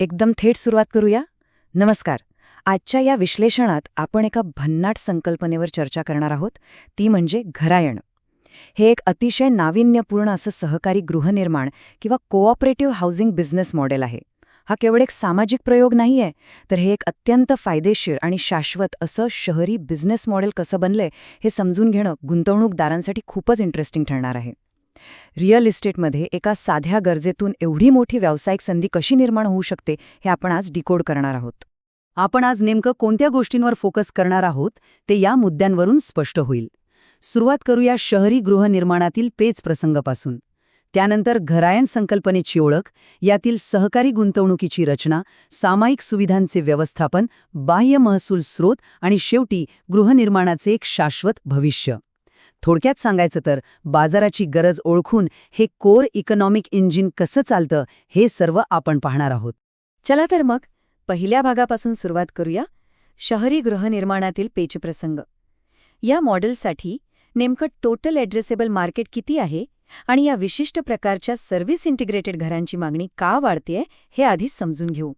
एकदम थेट सुरुवात करूया. नमस्कार. आजच्या या विश्लेषणात आपण एका भन्नाट संकल्पनेवर चर्चा करणार आहोत, ती म्हणजे घरायण. हे एक अतिशय नाविन्यपूर्ण असं सहकारी गृहनिर्माण किंवा कोऑपरेटिव्ह हाऊसिंग बिझनेस मॉडेल आहे. हा केवळ एक सामाजिक प्रयोग नाहीये, तर हे एक अत्यंत फायदेशीर आणि शाश्वत असं शहरी बिझनेस मॉडेल कसं बनलंय हे समजून घेणं गुंतवणूकदारांसाठी खूपच इंटरेस्टिंग ठरणार आहे. रिअल इस्टेटमध्ये एका साध्या गरजेतून एवढी मोठी व्यावसायिक संधी कशी निर्माण होऊ शकते हे आपण आज डिकोड करणार आहोत. आपण आज नेमकं कोणत्या गोष्टींवर फोकस करणार आहोत ते या मुद्द्यांवरून स्पष्ट होईल. सुरुवात करूया शहरी गृहनिर्माणातील पेच प्रसंगापासून. त्यानंतर घरायण संकल्पनेची ओळख, यातील सहकारी गुंतवणुकीची रचना, सामायिक सुविधांचे व्यवस्थापन, बाह्य महसूल स्रोत आणि शेवटी गृहनिर्माणाचे एक शाश्वत भविष्य. थोडक्यात सांगायचं तर बाजाराची गरज ओळखून हे कोर इकॉनॉमिक इंजिन कसं चालतं हे सर्व आपण पाहणार आहोत. चला तर मग पहिल्या भागापासून सुरुवात करूया. शहरी गृहनिर्माणातील पेचप्रसंग. या मॉडेलसाठी नेमकं टोटल ॲड्रेसेबल मार्केट किती आहे आणि या विशिष्ट प्रकारच्या सर्व्हिस इंटिग्रेटेड घरांची मागणी का वाढतेय हे आधीच समजून घेऊ.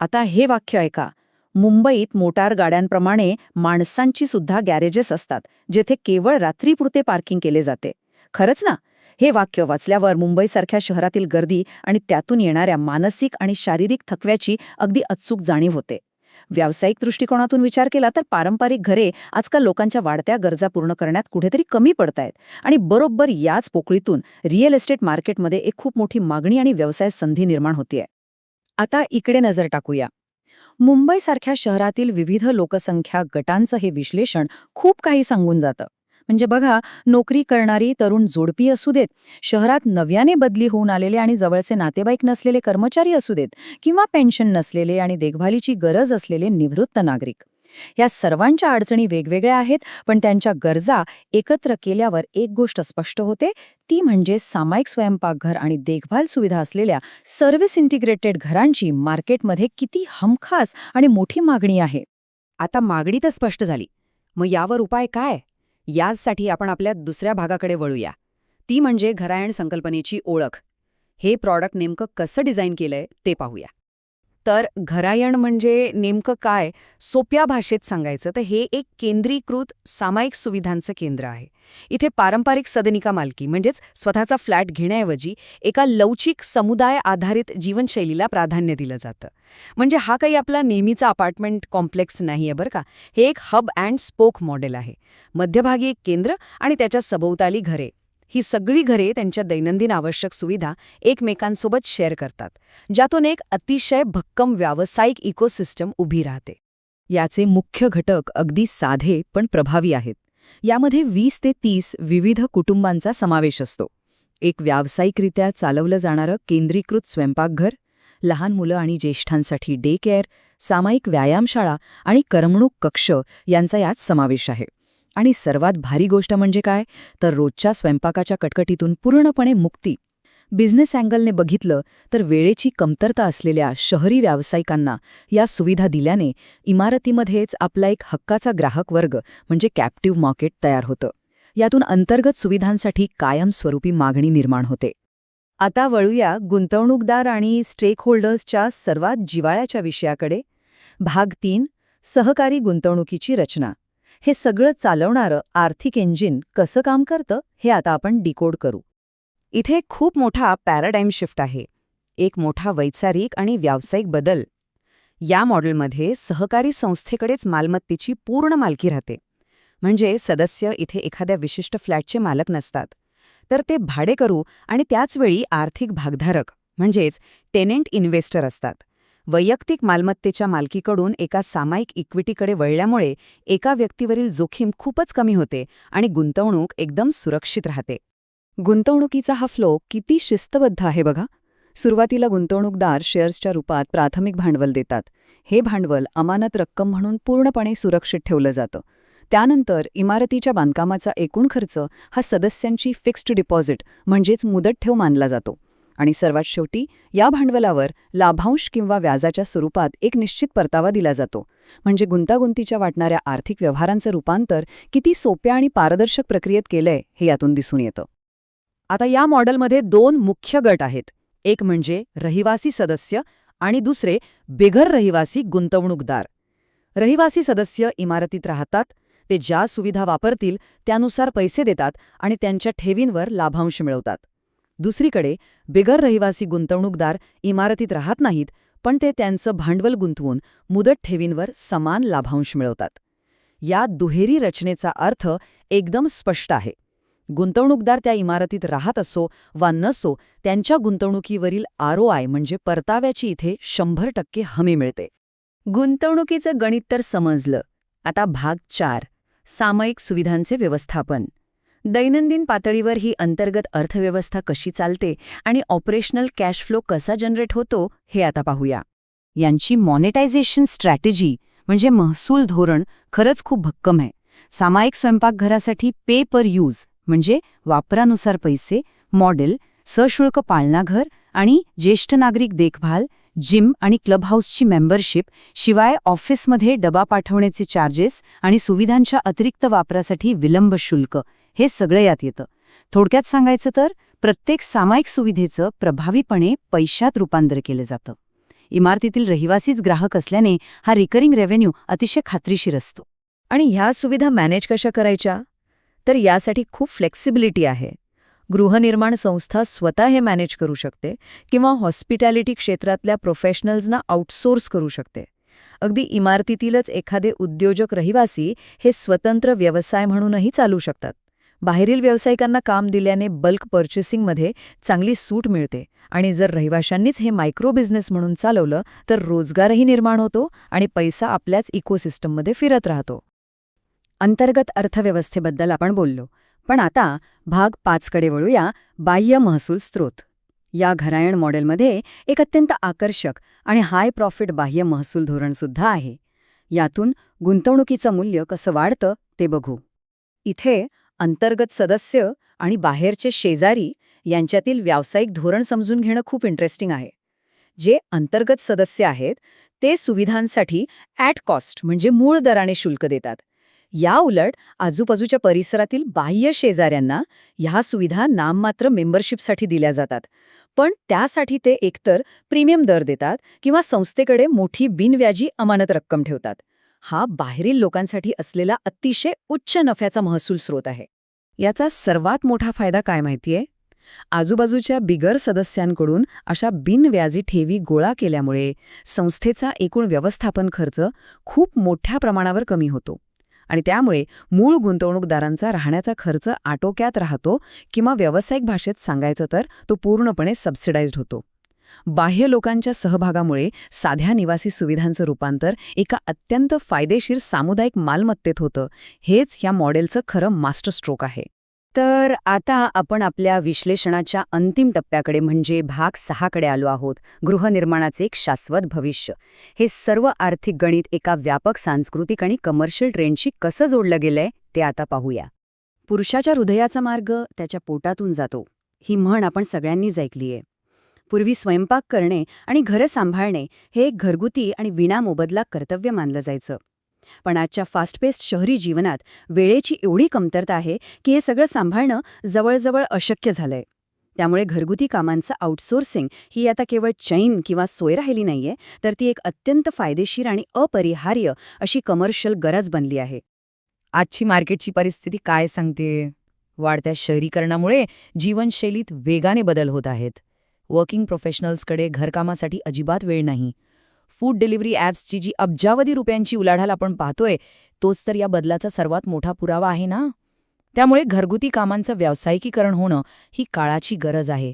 आता हे वाक्य ऐका. मुंबईत मोटार गाड्यांप्रमाणे माणसांची सुद्धा गॅरेजेस असतात, जेथे केवळ रात्रीपुरते पार्किंग केले जाते. खरंच ना? हे वाक्य वाचल्यावर मुंबईसारख्या शहरातील गर्दी आणि त्यातून येणाऱ्या मानसिक आणि शारीरिक थकव्याची अगदी अचूक जाणीव होते. व्यावसायिक दृष्टिकोनातून विचार केला तर पारंपरिक घरे आजकाल लोकांच्या वाढत्या गरजा पूर्ण करण्यात कुठेतरी कमी पडतायत आणि बरोबर याच पोकळीतून रिअल एस्टेट मार्केटमध्ये एक खूप मोठी मागणी आणि व्यवसाय संधी निर्माण होतीये. आता इकडे नजर टाकूया. मुंबईसारख्या शहरातील विविध लोकसंख्या गटांचं हे विश्लेषण खूप काही सांगून जातं. म्हणजे बघा, नोकरी करणारी तरुण जोडपी असू देत, शहरात नव्याने बदली होऊन आलेले आणि जवळचे नातेवाईक नसलेले कर्मचारी असू देत, किंवा पेन्शन नसलेले आणि देखभालीची गरज असलेले निवृत्त नागरिक, या सर्वांच्या अडचणी वेगवेगळ्या आहेत, पण त्यांच्या गरजा एकत्र केल्यावर एक गोष्ट स्पष्ट होते, ती म्हणजे सामायिक स्वयंपाकघर आणि देखभाल सुविधा असलेल्या सर्व्हिस इंटिग्रेटेड घरांची मार्केटमध्ये किती हमखास आणि मोठी मागणी आहे. आता मागणी तर स्पष्ट झाली, मग यावर उपाय काय? याचसाठी आपण आपल्या दुसऱ्या भागाकडे वळूया. ती म्हणजे घरायण संकल्पनेची ओळख. हे प्रॉडक्ट नेमकं कसं डिझाईन केलंय ते पाहूया. तर घरायण म्हणजे नेमकं काय? सोप्या भाषेत सांगायचं तर हे एक केंद्रीकृत सामायिक सुविधांचं केंद्र आहे. इथे पारंपरिक सदनिका मालकी म्हणजेच स्वतःचा फ्लॅट घेण्याऐवजी एका लवचिक समुदाय आधारित जीवनशैलीला प्राधान्य दिलं जातं. म्हणजे हा काही आपला नेहमीचा अपार्टमेंट कॉम्प्लेक्स नाहीये बरं का. हे एक हब अँड स्पोक मॉडेल आहे. मध्यभागी एक केंद्र आणि त्याच्या सभोवताली घरे. ही सगळी घरे त्यांच्या दैनंदिन आवश्यक सुविधा एकमेकांसोबत शेअर करतात, ज्यातून एक अतिशय भक्कम व्यावसायिक इकोसिस्टम उभी राहते. याचे मुख्य घटक अगदी साधे पण प्रभावी आहेत. यामध्ये 20 ते 30 विविध कुटुंबांचा समावेश असतो. एक व्यावसायिकरित्या चालवलं जाणारं केंद्रीकृत स्वयंपाकघर, लहान मुलं आणि ज्येष्ठांसाठी डे केअर, सामायिक व्यायामशाळा आणि करमणूक कक्ष यांचा यात समावेश आहे. आणि सर्वात भारी गोष्ट म्हणजे काय, तर रोजच्या स्वयंपाकाच्या कटकटीतून पूर्णपणे मुक्ती. बिझनेस अँगलने बघितलं तर वेळेची कमतरता असलेल्या शहरी व्यावसायिकांना या सुविधा दिल्याने इमारतीमध्येच आपला एक हक्काचा ग्राहक वर्ग म्हणजे कॅप्टिव्ह मार्केट तयार होतं. यातून अंतर्गत सुविधांसाठी कायमस्वरूपी मागणी निर्माण होते. आता वळूया गुंतवणूकदार आणि स्टेकहोल्डर्सच्या सर्वात जिव्हाळ्याच्या विषयाकडे. भाग 3, सहकारी गुंतवणुकीची रचना. हे सगळं चालवणारं आर्थिक इंजिन कसं काम करतं हे आता आपण डिकोड करू. इथे खूप मोठा पॅराडाईम शिफ्ट आहे. एक मोठा वैचारिक आणि व्यावसायिक बदल. या मॉडेलमध्ये सहकारी संस्थेकडेच मालमत्तेची पूर्ण मालकी राहते. म्हणजे सदस्य इथे एखाद्या विशिष्ट फ्लॅटचे मालक नसतात, तर ते भाडेकरू आणि त्याचवेळी आर्थिक भागधारक म्हणजेच टेनेंट इन्व्हेस्टर असतात. वैयक्तिक मालमत्तेच्या मालकीकडून एका सामायिक इक्विटीकडे वळल्यामुळे एका व्यक्तीवरील जोखीम खूपच कमी होते आणि गुंतवणूक एकदम सुरक्षित राहते. गुंतवणुकीचा हा फ्लो किती शिस्तबद्ध आहे बघा. सुरुवातीला गुंतवणूकदार शेअर्सच्या रूपात प्राथमिक भांडवल देतात. हे भांडवल अमानत रक्कम म्हणून पूर्णपणे सुरक्षित ठेवलं जातं. त्यानंतर इमारतीच्या बांधकामाचा एकूण खर्च हा सदस्यांची फिक्स्ड डिपॉझिट म्हणजेच मुदत ठेव मानला जातो. आणि सर्वात शेवटी या भांडवलावर लाभांश किंवा व्याजाच्या स्वरूपात एक निश्चित परतावा दिला जातो. म्हणजे गुंतागुंतीच्या वाटणाऱ्या आर्थिक व्यवहारांचं रूपांतर किती सोप्या आणि पारदर्शक प्रक्रियेत केलंय हे यातून दिसून येतं. आता या मॉडेलमध्ये 2 मुख्य गट आहेत. एक म्हणजे रहिवासी सदस्य आणि दुसरे बेघर रहिवासी गुंतवणूकदार. रहिवासी सदस्य इमारतीत राहतात, ते ज्या सुविधा वापरतील त्यानुसार पैसे देतात आणि त्यांच्या ठेवींवर लाभांश मिळवतात. दुसरीकडे बेघर रहिवासी गुंतवणूकदार इमारतीत राहत नाहीत, पण ते त्यांचं भांडवल गुंतवून मुदत ठेवींवर समान लाभांश मिळवतात. या दुहेरी रचनेचा अर्थ एकदम स्पष्ट आहे. गुंतवणूकदार त्या इमारतीत राहत असो वा नसो, त्यांच्या गुंतवणुकीवरील ROI म्हणजे परताव्याची इथे 100% हमी मिळते. गुंतवणुकीचं गणित तर समजलं. आता भाग 4, सामायिक सुविधांचे व्यवस्थापन. दैनंदिन पातळीवर ही अंतर्गत अर्थव्यवस्था कशी चालते आणि ऑपरेशनल कॅश फ्लो कसा जनरेट होतो हे आता पाहूया. यांची मॉनेटायझेशन स्ट्रॅटेजी म्हणजे महसूल धोरण खरंच खूप भक्कम आहे. सामायिक स्वयंपाकघरासाठी पे पर यूज म्हणजे वापरानुसार पैसे मॉडेल, सशुल्क पाळणाघर आणि ज्येष्ठ नागरिक देखभाल, जिम आणि क्लबहाऊसची मेंबरशिप, शिवाय ऑफिसमध्ये डबा पाठवण्याचे चार्जेस आणि सुविधांच्या अतिरिक्त वापरासाठी विलंब शुल्क, हे सगळं यात येतं. थोडक्यात सांगायचं तर प्रत्येक सामायिक सुविधेचं प्रभावीपणे पैशात रूपांतर केलं जातं. इमारतीतील रहिवासीच ग्राहक असल्याने हा रिकरिंग रेव्हेन्यू अतिशय खात्रीशीर असतो. आणि ह्या सुविधा मॅनेज कशा करायच्या? तर यासाठी खूप फ्लेक्सिबिलिटी आहे. गृहनिर्माण संस्था स्वतः हे मॅनेज करू शकते किंवा हॉस्पिटॅलिटी क्षेत्रातल्या प्रोफेशनल्सना आउटसोर्स करू शकते. अगदी इमारतीतीलच एखादे उद्योजक रहिवासी हे स्वतंत्र व्यवसाय म्हणूनही चालू शकतात. बाहेरील व्यावसायिकांना काम दिल्याने बल्क पर्चेसिंगमध्ये चांगली सूट मिळते आणि जर रहिवाशांनीच हे मायक्रो बिझनेस म्हणून चालवलं तर रोजगारही निर्माण होतो आणि पैसा आपल्याच इकोसिस्टममध्ये फिरत राहतो. अंतर्गत अर्थव्यवस्थेबद्दल आपण बोललो, पण आता भाग 5 कडे वळूया, बाह्य महसूल स्रोत. या घरायण मॉडेलमध्ये एक अत्यंत आकर्षक आणि हाय प्रॉफिट बाह्य महसूल धोरणसुद्धा आहे. यातून गुंतवणुकीचं मूल्य कसं वाढतं ते बघू. इथे अंतर्गत सदस्य आणि बाहेरचे शेजारी यांच्यातील व्यावसायिक धोरण समजून घेणं खूप इंटरेस्टिंग आहे. जे अंतर्गत सदस्य आहेत ते सुविधांसाठी ॲट कॉस्ट म्हणजे मूळ दराने शुल्क देतात. या उलट आजूबाजूच्या परिसरातील बाह्य शेजाऱ्यांना ह्या सुविधा नाममात्र मेंबरशिपसाठी दिल्या जातात, पण त्यासाठी ते एकतर प्रीमियम दर देतात किंवा संस्थेकडे मोठी बिनव्याजी अमानत रक्कम ठेवतात. हा बाहेरील लोकांसाठी असलेला अतिशय उच्च नफ्याचा महसूल स्रोत आहे. याचा सर्वात मोठा फायदा काय माहितीये? आजूबाजूच्या बिगर सदस्यांकडून अशा बिनव्याजी ठेवी गोळा केल्यामुळे संस्थेचा एकूण व्यवस्थापन खर्च खूप मोठ्या प्रमाणावर कमी होतो आणि त्यामुळे मूळ गुंतवणूकदारांचा राहण्याचा खर्च आटोक्यात राहतो किंवा व्यावसायिक भाषेत सांगायचं तर तो पूर्णपणे सबसिडाइज्ड होतो. बाह्य लोकांच्या सहभागामुळे साध्या निवासी सुविधांचं रूपांतर एका अत्यंत फायदेशीर सामुदायिक मालमत्तेत होतं. हेच या मॉडेलचं खरं मास्टर स्ट्रोक आहे. तर आता आपण आपल्या विश्लेषणाच्या अंतिम टप्प्याकडे म्हणजे भाग 6 कडे आलो आहोत, गृहनिर्माणाचे एक शाश्वत भविष्य. हे सर्व आर्थिक गणित एका व्यापक सांस्कृतिक आणि कमर्शियल ट्रेंडशी कसं जोडलं गेलंय ते आता पाहूया. पुरुषाच्या हृदयाचा मार्ग त्याच्या पोटातून जातो, ही म्हण आपण सगळ्यांनीच ऐकलीये. पूर्वी स्वयंपाक करणे आणि घरं सांभाळणे हे एक घरगुती आणि विनामोबदला कर्तव्य मानलं जायचं. पण आजच्या फास्ट पेस्ड शहरी जीवनात वेळेची एवढी कमतरता आहे की हे सगळं सांभाळणं जवळजवळ अशक्य झालंय. त्यामुळे घरगुती कामांचं आउटसोर्सिंग ही आता केवळ चैन किंवा सोय राहिली नाहीये, तर ती एक अत्यंत फायदेशीर आणि अपरिहार्य अशी कमर्शियल गरज बनली आहे. आजची मार्केटची परिस्थिती काय सांगते? वाढत्या शहरीकरणामुळे जीवनशैलीत वेगाने बदल होत आहेत. वर्किंग प्रोफेशनल्सकडे घरकामासाठी अजिबात वेळ नाही. फूड डिलिव्हरी ॲप्सची जी अब्जावधी रुपयांची उलाढाल आपण पाहतोय, तोच तर या बदलाचा सर्वात मोठा पुरावा आहे ना. त्यामुळे घरगुती कामांचं व्यावसायिकीकरण होणं ही काळाची गरज आहे.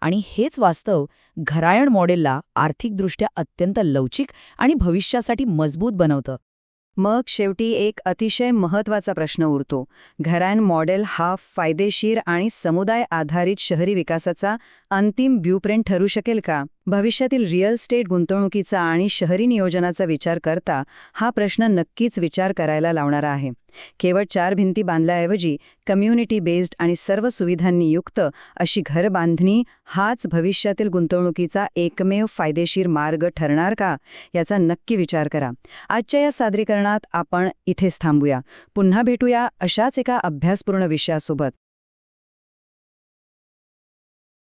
आणि हेच वास्तव घरायण मॉडेलला आर्थिकदृष्ट्या अत्यंत लवचिक आणि भविष्यासाठी मजबूत बनवतं. मग शेवटी एक अतिशय महत्त्वाचा प्रश्न उरतो. घरायण मॉडेल हा फायदेशीर आणि समुदाय आधारित शहरी विकासाचा अंतिम ब्ल्यूप्रिंट ठरू शकेल का? भविष्यातील रिअल स्टेट गुंतवणुकीचा आणि शहरी नियोजनाचा विचार करता हा प्रश्न नक्कीच विचार करायला लावणारा आहे. केवळ 4 भिंती बांधल्याऐवजी कम्युनिटी बेस्ड आणि सर्व सुविधांनी युक्त अशी घरबांधणी हाच भविष्यातील गुंतवणुकीचा एकमेव फायदेशीर मार्ग ठरणार का, याचा नक्की विचार करा. आजच्या या सादरीकरणात आपण इथेच थांबूया. पुन्हा भेटूया अशाच एका अभ्यासपूर्ण विषयासोबत.